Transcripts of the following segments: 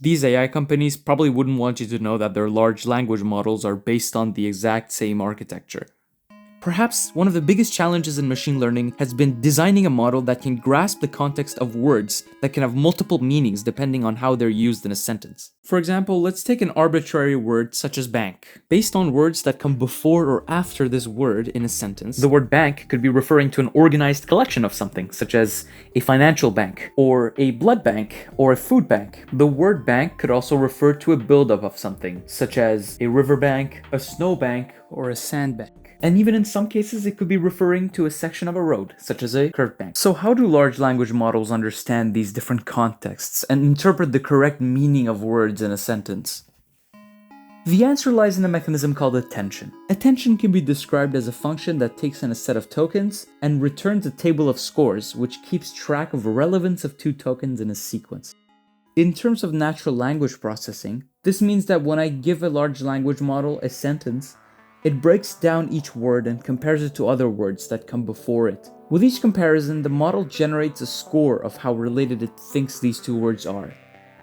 These AI companies probably wouldn't want you to know that their large language models are based on the exact same architecture. Perhaps one of the biggest challenges in machine learning has been designing a model that can grasp the context of words that can have multiple meanings depending on how they're used in a sentence. For example, let's take an arbitrary word such as bank. Based on words that come before or after this word in a sentence, the word bank could be referring to an organized collection of something, such as a financial bank, or a blood bank, or a food bank. The word bank could also refer to a buildup of something, such as a river bank, a snow bank, or a sand bank. And even in some cases, it could be referring to a section of a road, such as a curved bank. So how do large language models understand these different contexts and interpret the correct meaning of words in a sentence? The answer lies in a mechanism called attention. Attention can be described as a function that takes in a set of tokens and returns a table of scores, which keeps track of relevance of two tokens in a sequence. In terms of natural language processing, this means that when I give a large language model a sentence, it breaks down each word and compares it to other words that come before it. With each comparison, the model generates a score of how related it thinks these two words are.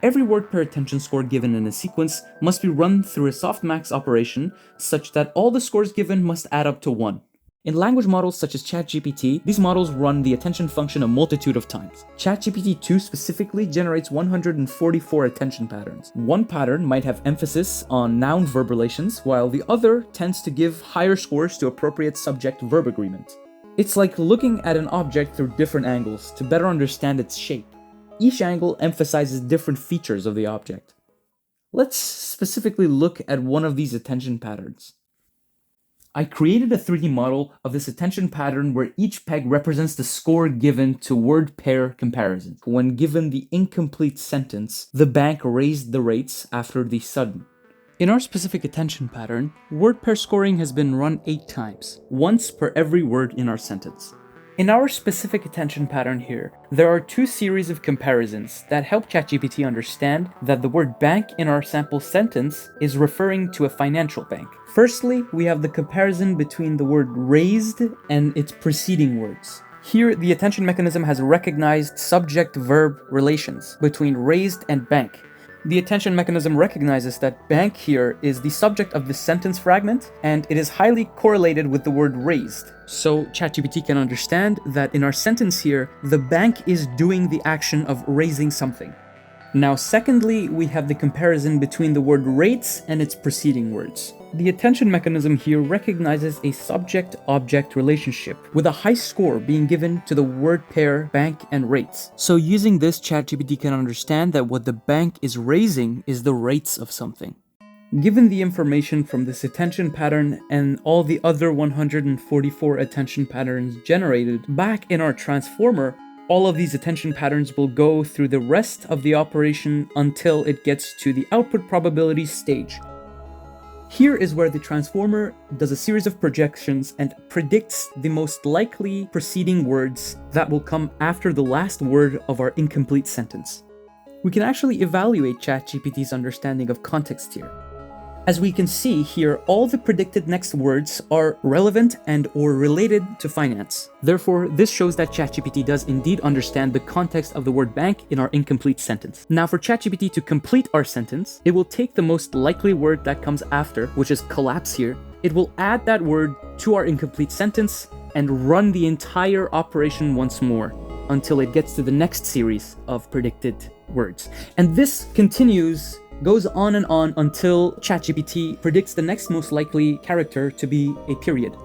Every word per attention score given in a sequence must be run through a softmax operation such that all the scores given must add up to 1. In language models such as ChatGPT, these models run the attention function a multitude of times. ChatGPT 2 specifically generates 144 attention patterns. One pattern might have emphasis on noun-verb relations, while the other tends to give higher scores to appropriate subject-verb agreement. It's like looking at an object through different angles to better understand its shape. Each angle emphasizes different features of the object. Let's specifically look at one of these attention patterns. I created a 3D model of this attention pattern where each peg represents the score given to word pair comparison. When given the incomplete sentence, the bank raised the rates after the sudden. In our specific attention pattern, word pair scoring has been run 8 times, once per every word in our sentence. In our specific attention pattern here, there are 2 series of comparisons that help ChatGPT understand that the word bank in our sample sentence is referring to a financial bank. Firstly, we have the comparison between the word raised and its preceding words. Here, the attention mechanism has recognized subject-verb relations between raised and bank. The attention mechanism recognizes that bank here is the subject of the sentence fragment, and it is highly correlated with the word raised. So ChatGPT can understand that in our sentence here, the bank is doing the action of raising something. Now, secondly, we have the comparison between the word rates and its preceding words. The attention mechanism here recognizes a subject-object relationship, with a high score being given to the word pair bank and rates. So using this, ChatGPT can understand that what the bank is raising is the rates of something. Given the information from this attention pattern and all the other 144 attention patterns generated back in our transformer, all of these attention patterns will go through the rest of the operation until it gets to the output probability stage. Here is where the transformer does a series of projections and predicts the most likely preceding words that will come after the last word of our incomplete sentence. We can actually evaluate ChatGPT's understanding of context here. As we can see here, all the predicted next words are relevant and/or related to finance. Therefore, this shows that ChatGPT does indeed understand the context of the word bank in our incomplete sentence. Now, for ChatGPT to complete our sentence, it will take the most likely word that comes after, which is collapse here. It will add that word to our incomplete sentence and run the entire operation once more until it gets to the next series of predicted words. And this goes on and on until ChatGPT predicts the next most likely character to be a period.